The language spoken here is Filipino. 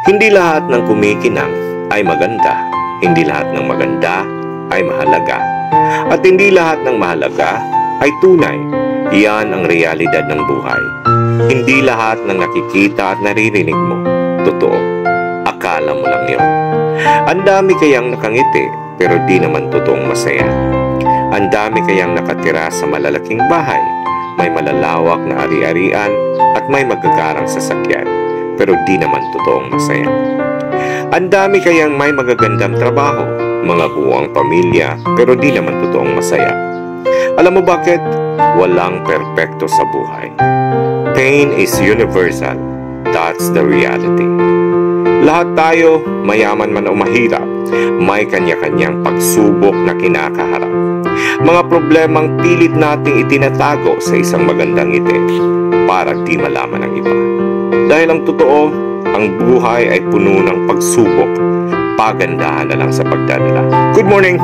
Hindi lahat ng kumikinang ay maganda. Hindi lahat ng maganda ay mahalaga. At hindi lahat ng mahalaga ay tunay. Iyan ang realidad ng buhay. Hindi lahat ng nakikita at naririnig mo totoo. Akala mo lang yun. Ang dami kayang nakangiti pero di naman totoong masaya. Ang dami kayang nakatira sa malalaking bahay, may malalawak na ari-arian at may magagarang sasakyan pero di naman totoong masaya. Ang dami kayang may magagandang trabaho, mga buwang pamilya pero di naman totoong masaya. Alam mo bakit? Walang perpekto sa buhay. Pain is universal. That's the reality. Lahat tayo, mayaman man o mahirap, may kanya-kanyang pagsubok na kinakaharap. Mga problemang pilit nating itinatago sa isang magandang ngiti para di malaman ng iba. Dahil ang totoo, ang buhay ay puno ng pagsubok. Pagandahan na lang sa pagdadala. Good morning!